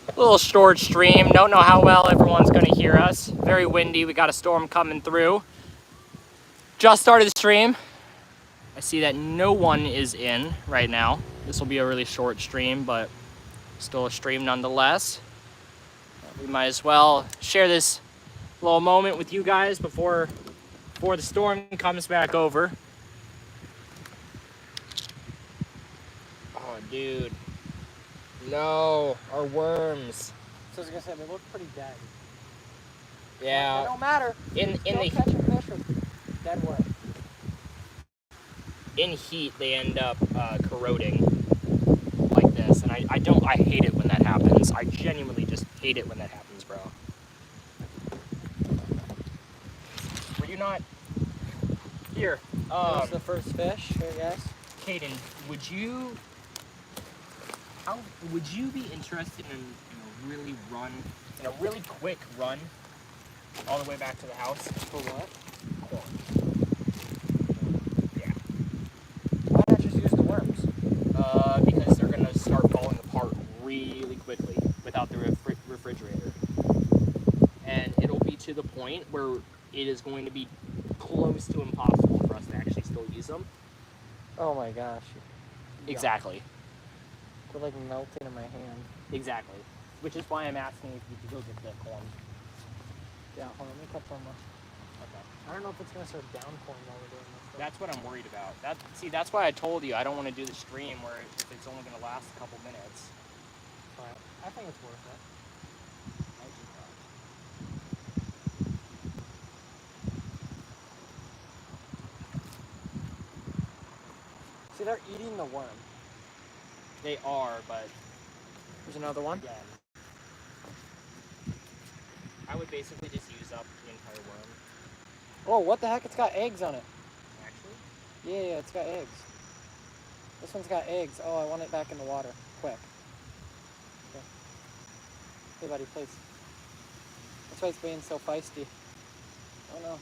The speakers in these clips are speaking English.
A little short stream. Don't know how well everyone's going to hear us. Very windy. We got a storm coming through. Just started the stream. I see that no one is in right now. This will be a really short stream, but still a stream nonetheless. We might as well share this little moment with you guys before the storm comes back over. Oh, dude. No, our worms. So I was gonna say they look pretty dead. Yeah. It don't matter. In the catching fish with dead worms. In heat, they end up corroding like this, and I hate it when that happens. I genuinely just hate it when that happens, bro. Were you not here? That's the first fish, I guess. Caden, would you be interested in a really quick run all the way back to the house? For what? Corn. Yeah. Why not just use the worms? Because they're gonna start falling apart really quickly without the refrigerator, and it'll be to the point where it is going to be close to impossible for us to actually still use them. Oh my gosh. Exactly. They're like melting in my hand. Exactly. Which is why I'm asking if you could go get the corn. Yeah, hold on, let me cut some. Okay. I don't know if it's gonna start downpouring while we're doing this. That's what I'm worried about. That's why I told you I don't want to do the stream where if it's only gonna last a couple minutes. But I think it's worth it. See, they're eating the worm. They are, but There's another one. again, I would basically just use up the entire worm. Oh, what the heck? It's got eggs on it. Actually? Yeah, it's got eggs. This one's got eggs. Oh, I want it back in the water. Quick. Okay. Hey, buddy, please. That's why it's being so feisty. Oh, no.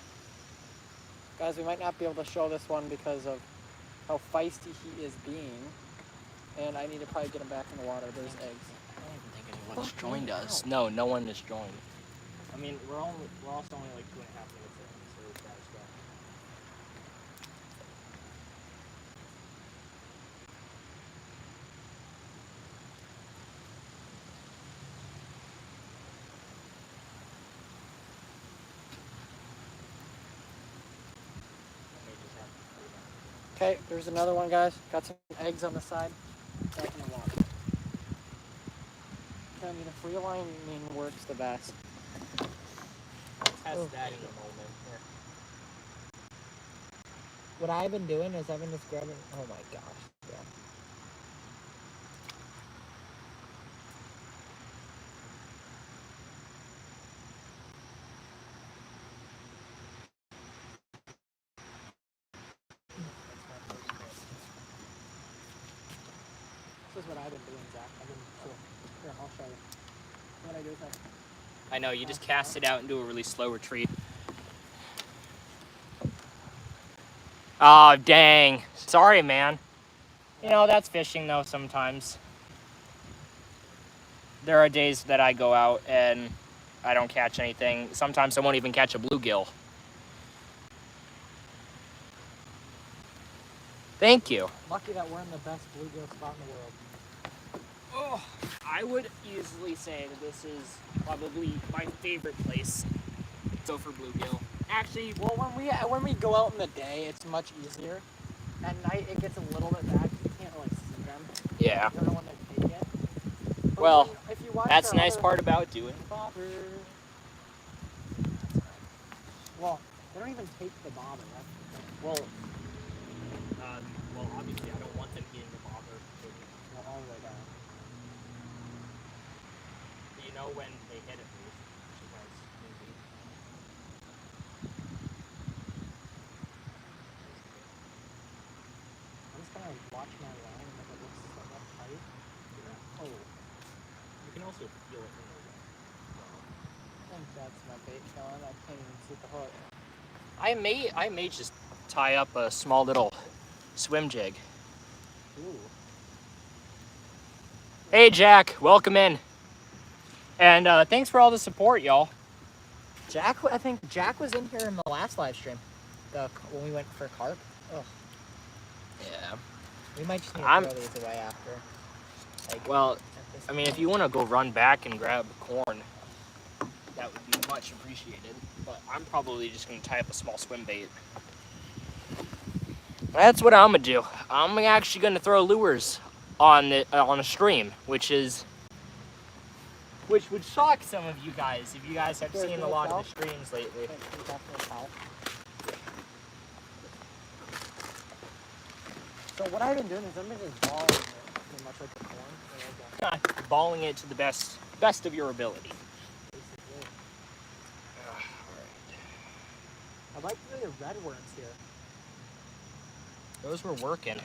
Guys, we might not be able to show this one because of how feisty he is being. And I need to probably get him back in the water. There's eggs. I don't even think anyone's joined us. No, no one has joined. I mean, we're also only like 2.5 minutes in, so it's gotta start. Okay, there's another one, guys. Got some eggs on the side. Back in the water. I mean, the free line works the best. Test that in a moment. Here. What I've been doing is I've been just grabbing. Oh my gosh. Yeah. This is what I've been doing, Zach. Here, I'll show you. What I do is I know, you just cast it out and do a really slow retreat. Oh, dang. Sorry, man. You know, that's fishing, though, sometimes. There are days that I go out and I don't catch anything. Sometimes I won't even catch a bluegill. Thank you. lucky that we're in the best bluegill spot in the world. Oh, I would easily say that this is probably my favorite place to go for bluegill. Actually, Well, when we go out in the day, it's much easier. At night, it gets a little bit bad. You can't really see them. yeah. You don't know when they take it. But Well, if you watch that's the our nice other part about doing bobber. Well, they don't even take the bobber. That's the thing. Well, obviously, I don't want them getting the bobber. Well, all the way down. Do you know when they hit it first? Which is why it's moving. I'm just gonna watch my line and if it looks somewhat tight. Yeah. Oh, You can also feel it in the way. I think that's my bait going. I can't even see the hook. I may just tie up a small little swim jig. Ooh. Hey, Jack, welcome in. And thanks for all the support, y'all. I think Jack was in here in the last live stream. When we went for carp. Ugh. Yeah. We might just need to I'm- throw these away after. Like, Well, at this I mean, if point. you want to go run back and grab corn, that would be much appreciated. But I'm probably just going to tie up a small swim bait. That's what I'm going to do. I'm actually going to throw lures on a stream, which would shock some of you guys if you guys have Here, seen can a you lot tell? of the streams lately. Can you pass me a towel? So what I've been doing is I've been just balling it pretty much like the corn. Balling it to the best of your ability. Basically. I like the redworms here. Those were working.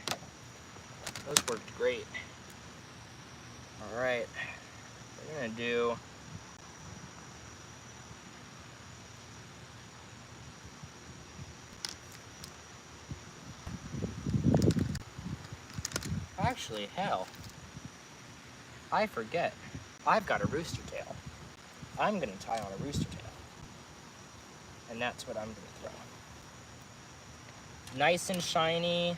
Those worked great. All right, we're gonna do. Actually, hell, I forget. I've got a rooster tail. I'm gonna tie on a rooster tail, and that's what I'm gonna throw. Nice and shiny.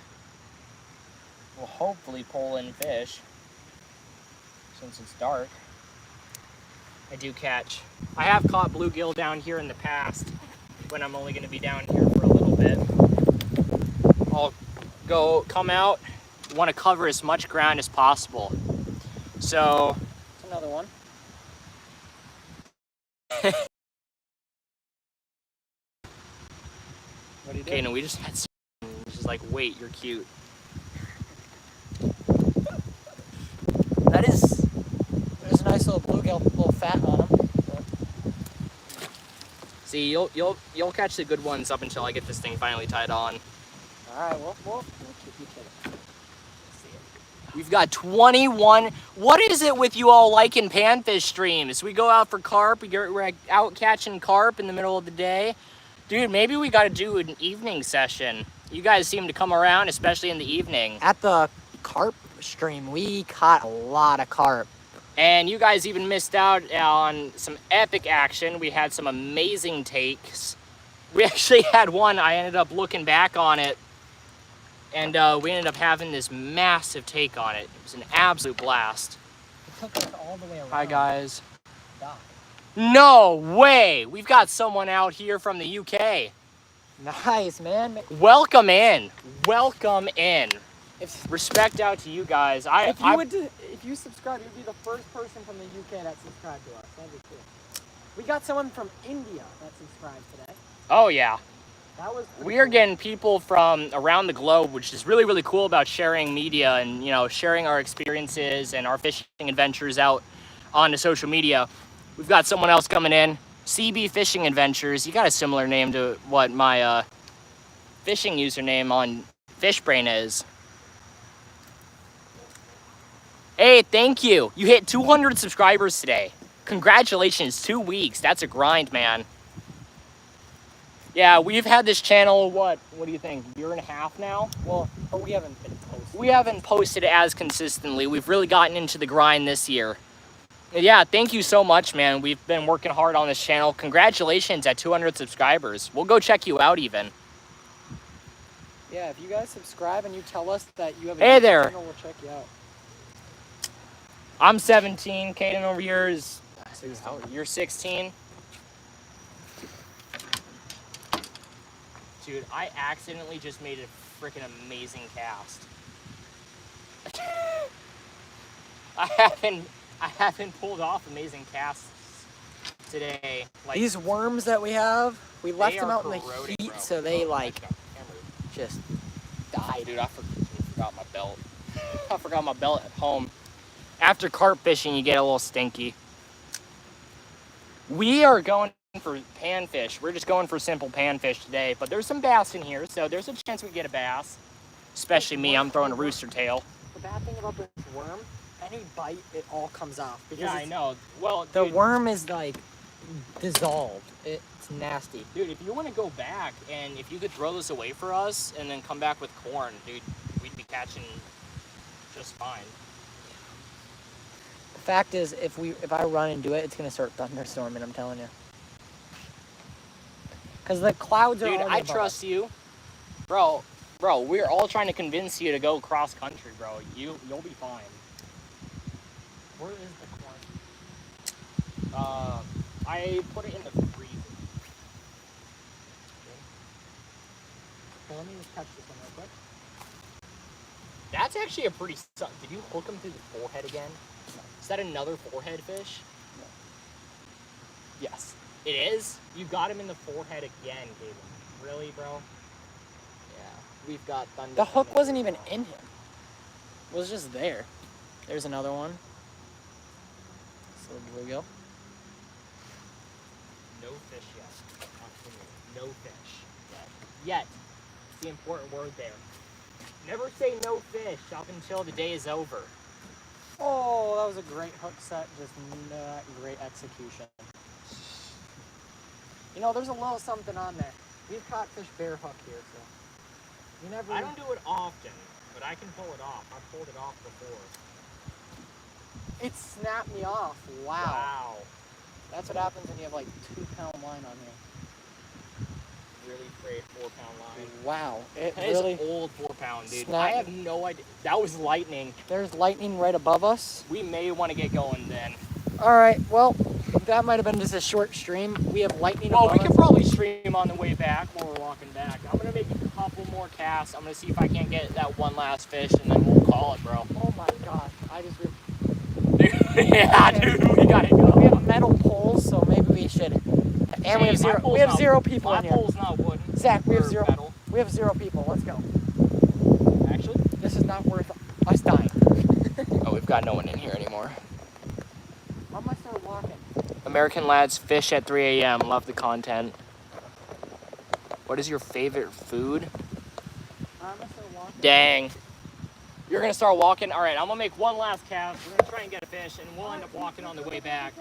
Will hopefully pull in fish since it's dark. I have caught bluegill down here in the past when I'm only going to be down here for a little bit. I'll come out, want to cover as much ground as possible. So That's another one. What do you do? okay, no, we just had some, just like, wait, you're cute. That is, There's a nice little bluegill, little fat on him. see, you'll catch the good ones up until I get this thing finally tied on. All right, we'll keep you kidding. We've got 21. What is it with you all liking panfish streams? We go out for carp. We're out catching carp in the middle of the day. Dude, maybe we got to do an evening session. You guys seem to come around, especially in the evening. At the carp stream, we caught a lot of carp. And you guys even missed out on some epic action. We had some amazing takes. We actually had one, I ended up looking back on it, and we ended up having this massive take on it. It was an absolute blast. It took us all the way around. Hi, guys. Dock. No way! We've got someone out here from the UK. Nice, man. Welcome in. Welcome in. If Respect out to you guys. if you subscribe, you'd be the first person from the UK that subscribed to us. That'd be cool. We got someone from India that subscribed today. Oh, yeah. That was pretty We are cool. getting people from around the globe, which is really, really cool about sharing media and, you know, sharing our experiences and our fishing adventures out onto social media. We've got someone else coming in, CB Fishing Adventures. You got a similar name to what my fishing username on Fishbrain is. Hey, thank you. You hit 200 subscribers today. Congratulations, 2 weeks. That's a grind, man. Yeah, we've had this channel, what do you think, a year and a half now? Well, but we haven't been posting. We haven't posted as consistently. We've really gotten into the grind this year. Yeah, thank you so much, man. We've been working hard on this channel. Congratulations at 200 subscribers. We'll go check you out even. Yeah, if you guys subscribe and you tell us that you have a Hey YouTube there. channel, we'll check you out. I'm 17. Caden over here is, you're 16. Dude, I accidentally just made a freaking amazing cast. I haven't pulled off amazing casts today. Like, These worms that we have, we left they them are out in the corroding, heat, bro. so they Oh, like I got the camera. just Oh, died. dude, I forgot my belt. I forgot my belt at home. After carp fishing, you get a little stinky. We are going for panfish. We're just going for simple panfish today, but there's some bass in here, so there's a chance we get a bass. Especially me, I'm throwing a rooster tail. The bad thing about this worm, any bite, it all comes off. Because Yeah, I know. Well, The dude, worm is like dissolved. It's nasty. dude, if you want to go back and if you could throw this away for us and then come back with corn, dude, we'd be catching just fine. Fact is, if I run and do it, it's gonna start thunderstorming. I'm telling you. Because the clouds are. Dude, already I above trust us. you. Bro, we're all trying to convince you to go cross country, bro. You'll be fine. Where is the corn? I put it in the freezer. Okay, let me just touch this one real quick. That's actually a pretty... Did you hook him through the forehead again? Is that another forehead fish? No. Yes. It is? You got him in the forehead again, Gaben. Really, bro? Yeah. We've got thunder. The hook wasn't even in him. It was just there. There's another one. So there we go. No fish yet. No fish yet. It's the important word there. Never say no fish up until the day is over. Oh, that was a great hook set. Just not great execution. You know, there's a little something on there. We've caught fish bare hook here, so you never. I don't do it often, but I can pull it off. I've pulled it off before. It snapped me off. Wow. That's what happens when you have like 2-pound line on here. Really frayed 4-pound line. Wow. It That really. is old 4-pound, dude. Snap. I have no idea. That was lightning. There's lightning right above us. We may want to get going then. All right. Well, that might have been just a short stream. We have lightning Well, above we us. could probably stream on the way back while we're walking back. I'm going to make a couple more casts. I'm going to see if I can't get that one last fish, and then we'll call it, bro. Oh my gosh. I just. Yeah, dude, we got to We go. have metal poles, so maybe we should. And we have zero. We have zero people in My here. pole's not wood. Zach, we have or zero. metal. We have 0 people. Let's go. Actually? This is not worth us dying. Oh, we've got no one in here anymore. How am I start walking? American Lads Fish at 3 a.m. Love the content. What is your favorite food? How am I start walking? Dang. You're going to start walking? All right, I'm going to make one last cast. We're going to try and get a fish, and we'll end up walking on the way back.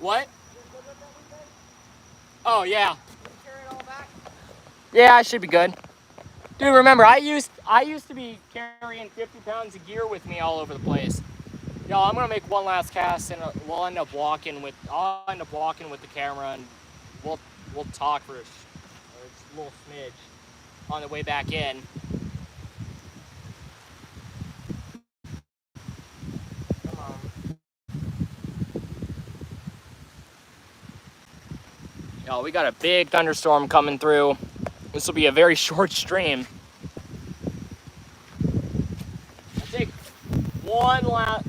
What? Oh, yeah. Carry it all back? Yeah, I should be good. Dude, remember, I used to be carrying 50 pounds of gear with me all over the place. Yo, I'm gonna make one last cast, and I'll end up walking with the camera, and we'll talk for a little smidge on the way back in. Come on. Yo, we got a big thunderstorm coming through. This will be a very short stream.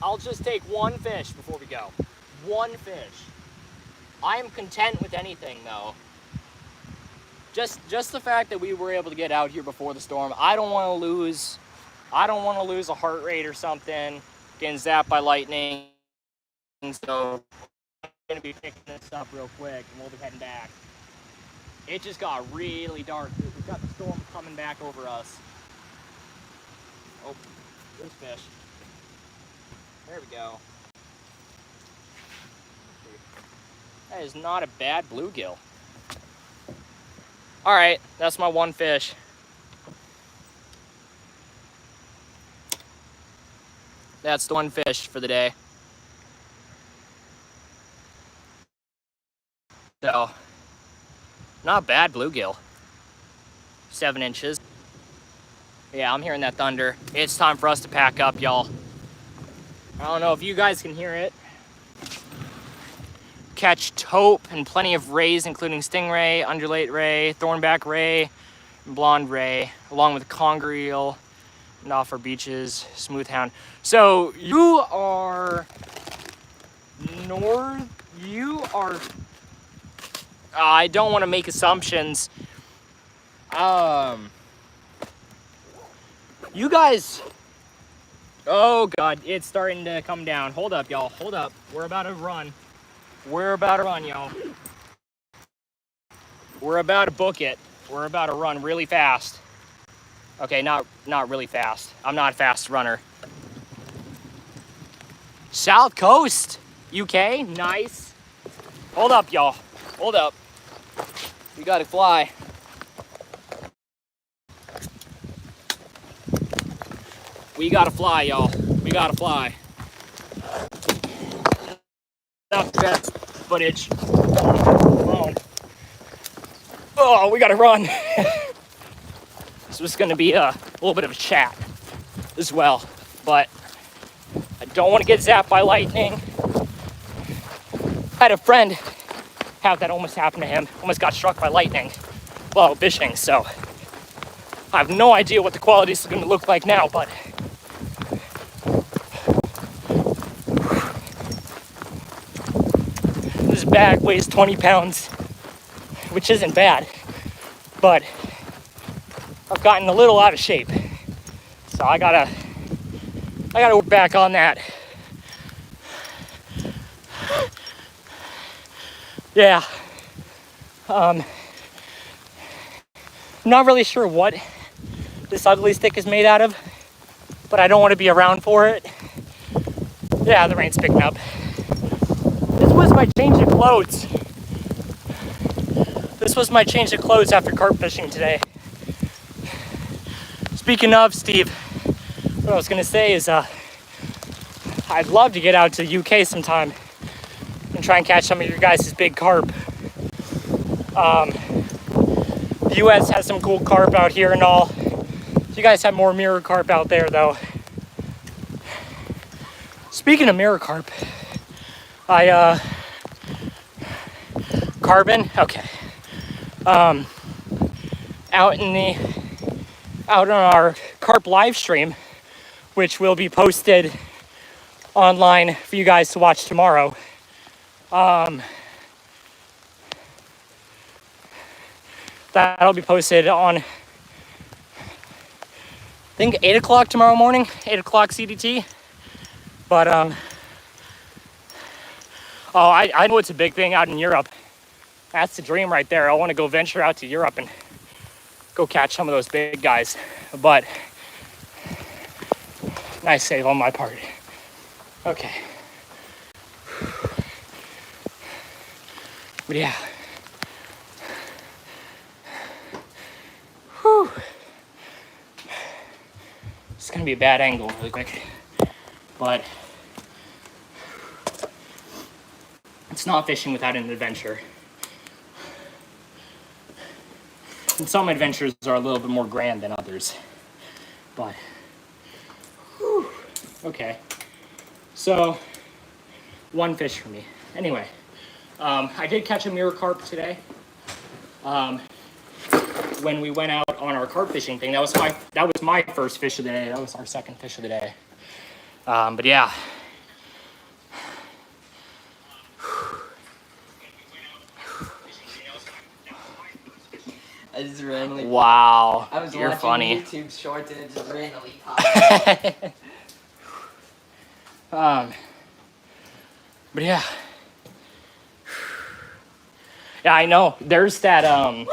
I'll just take one fish before we go. One fish. I am content with anything though. Just the fact that we were able to get out here before the storm. I don't want to lose a heart rate or something, getting zapped by lightning. So I'm gonna be picking this up real quick and we'll be heading back. It just got really dark. We've got the storm coming back over us. Oh, there's fish. There we go. That is not a bad bluegill. All right, that's my one fish. That's the one fish for the day. So, not bad bluegill. 7 inches. Yeah, I'm hearing that thunder. It's time for us to pack up, y'all. I don't know if you guys can hear it. Catch taupe and plenty of rays, including stingray, undulate ray, thornback ray, and blonde ray, along with conger eel, and off our beaches, smoothhound. So you are I don't want to make assumptions. You guys. Oh God, it's starting to come down. Hold up, y'all. Hold up. We're about to run. We're about to run, y'all. We're about to book it. We're about to run really fast. Okay, not really fast. I'm not a fast runner. South Coast, UK, nice. Hold up, y'all. Hold up. We gotta fly. We gotta fly, y'all. We gotta fly. after that footage. Oh, we gotta run. This was gonna be a little bit of a chat as well, but I don't want to get zapped by lightning. I had a friend have that almost happen to him, almost got struck by lightning while fishing, so I have no idea what the quality is gonna look like now, but this bag weighs 20 pounds, which isn't bad, but I've gotten a little out of shape. So I gotta work back on that. Yeah. I'm not really sure what this ugly stick is made out of, but I don't want to be around for it. Yeah, the rain's picking up. This was my change of clothes. This was my change of clothes after carp fishing today. Speaking of, Steve, what I was gonna say is I'd love to get out to the UK sometime and try and catch some of your guys' big carp. The US has some cool carp out here and all. You guys have more mirror carp out there though. Speaking of mirror carp, Carbon, okay. Out on our carp live stream, which will be posted online for you guys to watch tomorrow. That'll be posted on, I think 8 o'clock tomorrow morning, 8 o'clock CDT. But oh, I know it's a big thing out in Europe. That's the dream right there. I want to go venture out to Europe and go catch some of those big guys. But nice save on my part. Okay. But yeah. Whew. It's gonna be a bad angle really quick. But it's not fishing without an adventure. And some adventures are a little bit more grand than others. But, whew, okay. So, one fish for me. Anyway, I did catch a mirror carp today. When we went out on our carp fishing thing, that was my first fish of the day. That was our second fish of the day. But yeah. I just randomly. Wow. I was You're watching funny. YouTube shorts and it just randomly popped up. But yeah. Yeah, I know. There's that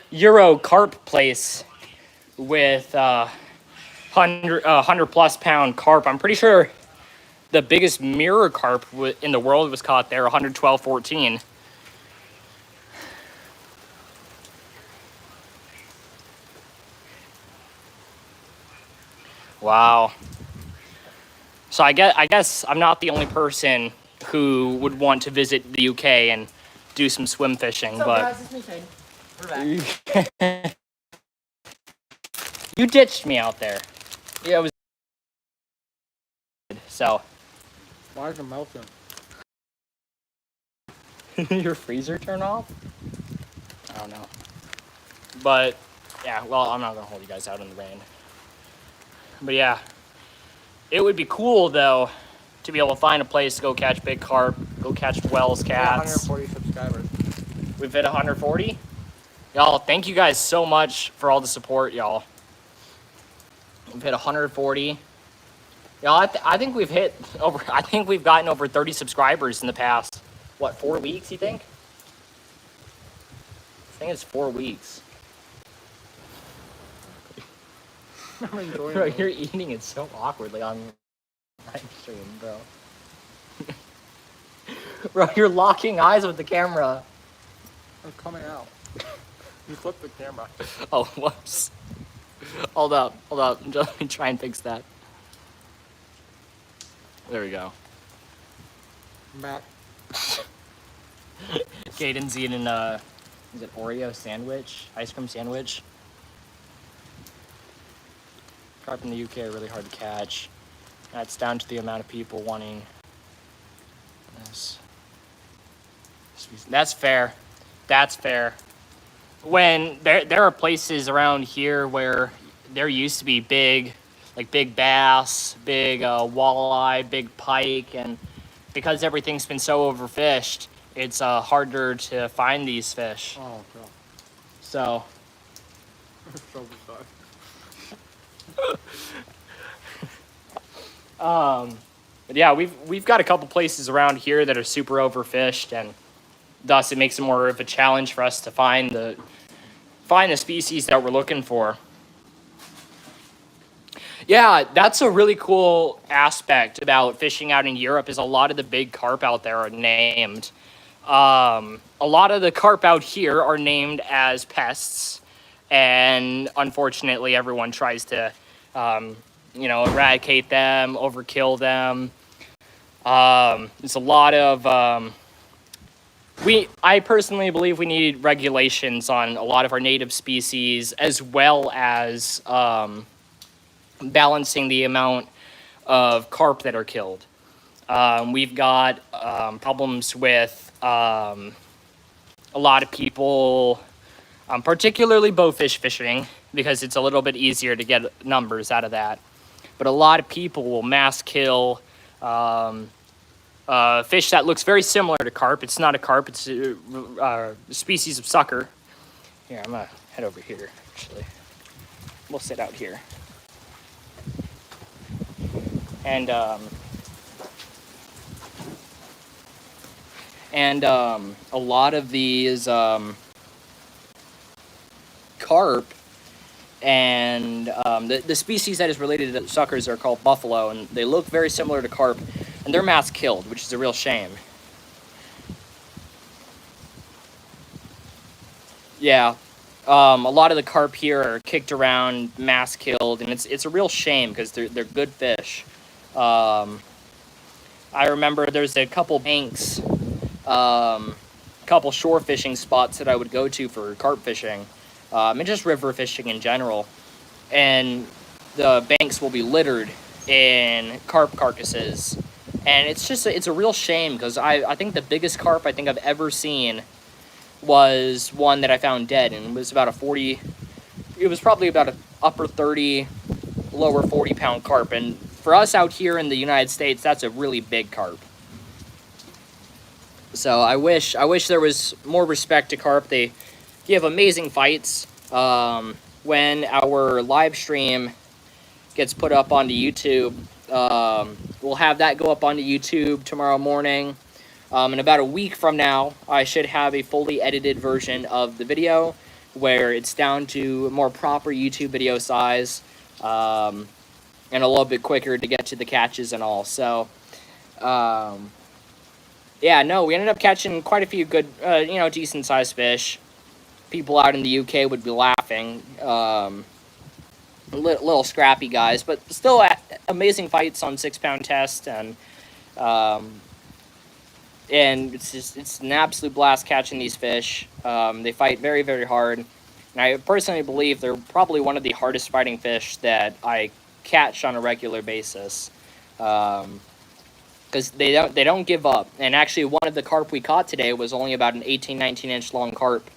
Euro carp place with 100 plus pound carp. I'm pretty sure the biggest mirror carp in the world was caught there, 112.14. Wow. So I guess I'm not the only person who would want to visit the UK and do some swim fishing, but guys, it's me, Shane. We're back. You ditched me out there. Yeah, it was so. Why is it melting? Your freezer turn off? I don't know. But yeah, well, I'm not gonna hold you guys out in the rain. But yeah, it would be cool though to be able to find a place to go catch big carp, go catch Wells cats. 140 subscribers. We've hit 140. Y'all, thank you guys so much for all the support, y'all. We've hit 140. Y'all, I think we've hit over. I think we've gotten over 30 subscribers in the past. What, 4 weeks? You think? I think it's 4 weeks. I'm enjoying Bro, it. you're eating it so awkwardly on live stream, bro. Bro, you're locking eyes with the camera. I'm coming out. You flipped the camera. Oh, whoops. Hold up. Let me try and fix that. There we go. I'm back. Caden's eating is it Oreo sandwich? Ice cream sandwich? Carp in the UK are really hard to catch. That's down to the amount of people wanting this. That's fair. That's fair. When there are places around here where there used to be big, like big bass, big walleye, big pike, and because everything's been so overfished, it's harder to find these fish. Oh, God. So, So bizarre. but yeah, we've got a couple places around here that are super overfished, and thus it makes it more of a challenge for us to find the species that we're looking for. Yeah, that's a really cool aspect about fishing out in Europe is a lot of the big carp out there are named. A lot of the carp out here are named as pests, and unfortunately everyone tries to, eradicate them, overkill them. There's a lot of, I personally believe we need regulations on a lot of our native species, as well as balancing the amount of carp that are killed. We've got problems with a lot of people, particularly bowfish fishing, because it's a little bit easier to get numbers out of that. But a lot of people will mass kill fish that looks very similar to carp. It's not a carp, it's a species of sucker. Here, I'm gonna head over here, actually. We'll sit out here. And a lot of these carp and the species that is related to suckers are called buffalo, and they look very similar to carp, and they're mass killed, which is a real shame. Yeah, a lot of the carp here are kicked around, mass killed, and it's a real shame because they're good fish. I remember there's a couple banks, couple shore fishing spots that I would go to for carp fishing, and just river fishing in general. And the banks will be littered in carp carcasses. And it's a real shame because I think the biggest carp I think I've ever seen was one that I found dead, and it was probably about an upper 30, lower 40 pound carp. And for us out here in the United States, that's a really big carp. So I wish there was more respect to carp. They give amazing fights. When our live stream gets put up onto YouTube, we'll have that go up onto YouTube tomorrow morning. In about a week from now, I should have a fully edited version of the video where it's down to more proper YouTube video size, and a little bit quicker to get to the catches and all. So, yeah, no, we ended up catching quite a few good, decent-sized fish. People out in the UK would be laughing. Little scrappy guys, but still amazing fights on 6-pound test, and it's an absolute blast catching these fish. They fight very, very hard, and I personally believe they're probably one of the hardest fighting fish that I catch on a regular basis, because they don't give up. And actually, one of the carp we caught today was only about an 18-19 inch long carp,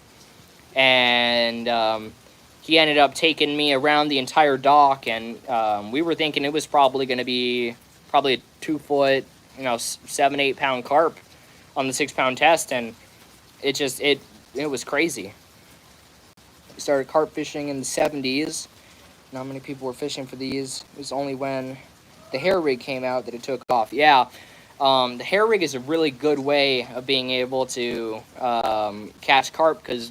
and he ended up taking me around the entire dock, and we were thinking it was probably going to be a 2 foot, 7-8 pound carp on the 6-pound test, and it was crazy. We started carp fishing in the 70s. Not many people were fishing for these. It was only when the hair rig came out that it took off. Yeah, the hair rig is a really good way of being able to catch carp, because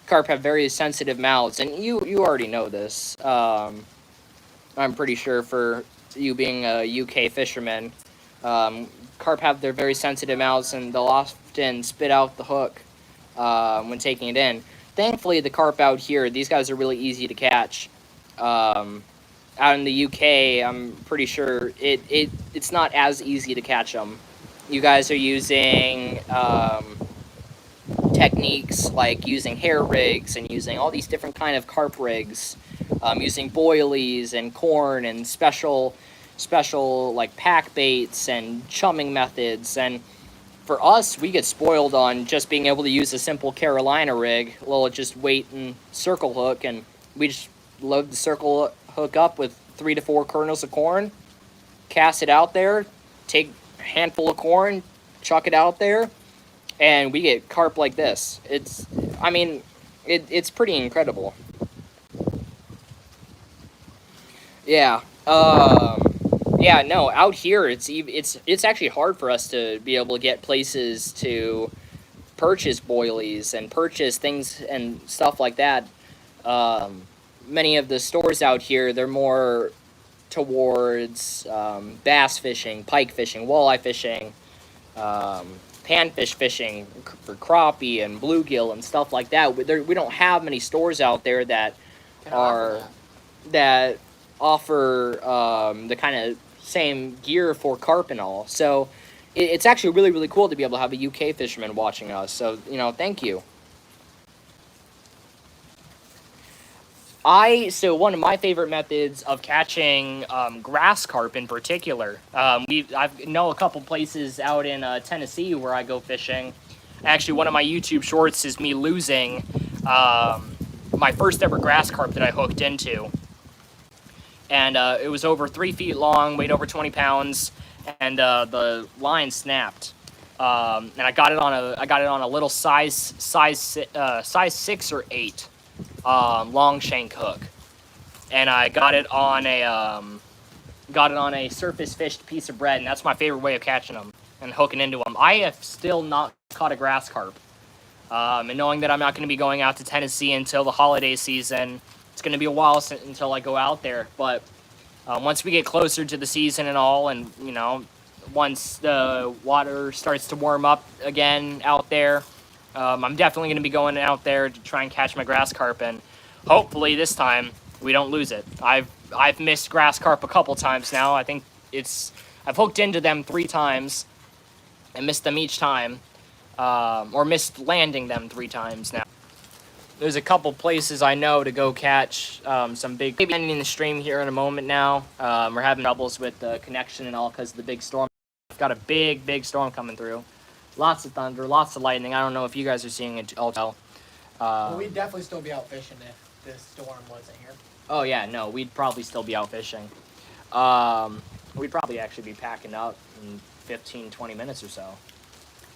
carp have very sensitive mouths, and you already know this. I'm pretty sure, for you being a UK fisherman, carp have their very sensitive mouths, and they'll often spit out the hook when taking it in. Thankfully, the carp out here, these guys are really easy to catch. Out in the UK, I'm pretty sure it's not as easy to catch them. you guys are using techniques like using hair rigs and using all these different kind of carp rigs, using boilies and corn and special like pack baits and chumming methods. And for us, we get spoiled on just being able to use a simple Carolina rig, a little just weight and circle hook, and we just load the circle hook up with 3 to 4 kernels of corn, cast it out there, take a handful of corn, chuck it out there, and we get carp like this. I mean, it's pretty incredible. Yeah. Yeah, no, out here it's actually hard for us to be able to get places to purchase boilies and purchase things and stuff like that. Many of the stores out here, they're more towards bass fishing, pike fishing, walleye fishing, panfish fishing for crappie and bluegill and stuff like that. We don't have many stores out there that that offer the kind of same gear for carp and all. So it's actually really, really cool to be able to have a UK fisherman watching us. So, thank you. So one of my favorite methods of catching grass carp in particular, I know a couple places out in Tennessee where I go fishing. Actually, one of my YouTube shorts is me losing my first ever grass carp that I hooked into. And it was over 3 feet long, weighed over 20 pounds, and the line snapped. And I got it on a little size 6 or 8 long shank hook, and I got it on a surface fished piece of bread, and that's my favorite way of catching them and hooking into them. I have still not caught a grass carp, and knowing that I'm not going to be going out to Tennessee until the holiday season. It's going to be a while until I go out there, but once we get closer to the season and all, and once the water starts to warm up again out there, I'm definitely going to be going out there to try and catch my grass carp, and hopefully this time we don't lose it. I've missed grass carp a couple times now. I think I've hooked into them 3 times and missed them each time, or missed landing them 3 times now. There's a couple places I know to go catch some big. Maybe ending the stream here in a moment now. We're having troubles with the connection and all because of the big storm. We've got a big storm coming through. Lots of thunder, lots of lightning. I don't know if you guys are seeing it all. Well, we'd definitely still be out fishing if this storm wasn't here. Oh yeah, no, we'd probably still be out fishing. We'd probably actually be packing up in 15, 20 minutes or so.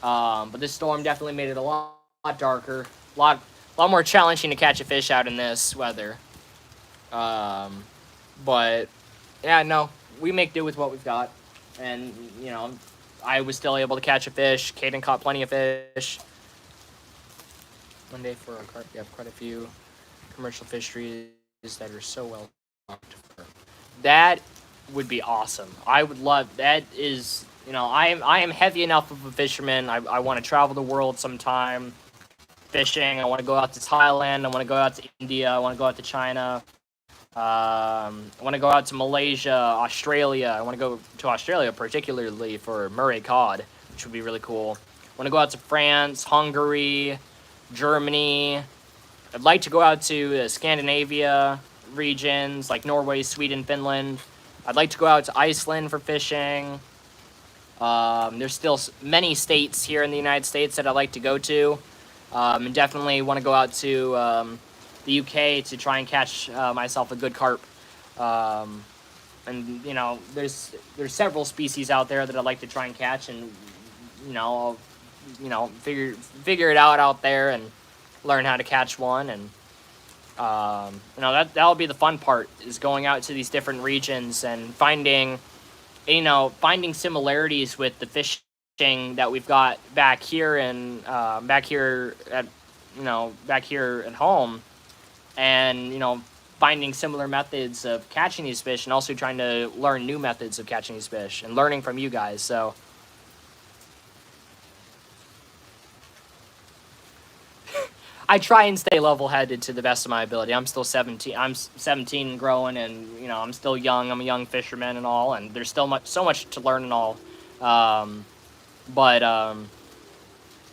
But this storm definitely made it a lot darker, a lot more challenging to catch a fish out in this weather. But yeah, no, we make do with what we've got, and I was still able to catch a fish. Caden caught plenty of fish. One day for a carp, you have quite a few commercial fisheries that are so well stocked. That would be awesome. I would love that. Is I am heavy enough of a fisherman. I want to travel the world sometime fishing. I want to go out to Thailand. I want to go out to India. I want to go out to China. I want to go out to Malaysia, Australia. I want to go to Australia particularly for Murray cod, which would be really cool. I want to go out to France, Hungary, Germany. I'd like to go out to Scandinavia regions like Norway, Sweden, Finland. I'd like to go out to Iceland for fishing. There's still many states here in the United States that I'd like to go to. And definitely want to go out to the UK to try and catch myself a good carp. And there's several species out there that I'd like to try and catch, and I'll figure it out there and learn how to catch one. And that'll be the fun part, is going out to these different regions and finding similarities with the fishing that we've got back here back here at home, and finding similar methods of catching these fish, and also trying to learn new methods of catching these fish and learning from you guys. So I try and stay level-headed to the best of my ability. I'm still 17. I'm 17 and growing, and I'm still young. I'm a young fisherman and all, and there's still so much to learn and all. But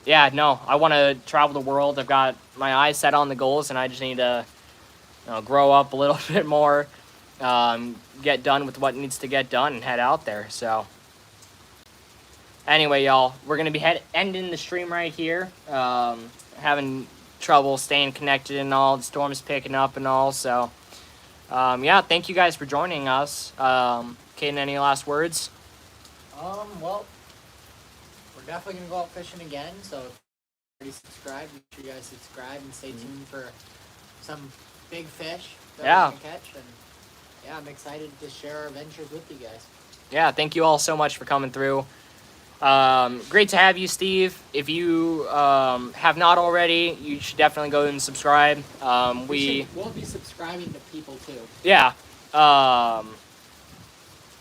yeah, no, I want to travel the world. I've got my eyes set on the goals, and I just need to grow up a little bit more, get done with what needs to get done, and head out there. So anyway, y'all, we're gonna be ending the stream right here. Having trouble staying connected and all. The storm's picking up and all. So yeah, thank you guys for joining us. Caden, any last words? Well, we're definitely gonna go out fishing again. So if you already subscribed, make sure you guys subscribe and stay tuned for some big fish that Yeah. we can catch. And yeah, I'm excited to share our adventures with you guys. Yeah, thank you all so much for coming through. Great to have you, Steve. If you have not already, you should definitely go and subscribe. We'll be subscribing to people too. Yeah.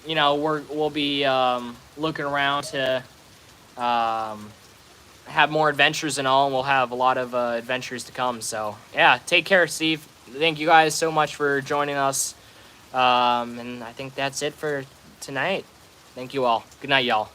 You know, we'll be looking around to have more adventures and all, and we'll have a lot of adventures to come. So yeah, take care, Steve. Thank you guys so much for joining us. And I think that's it for tonight. Thank you all. Good night, y'all.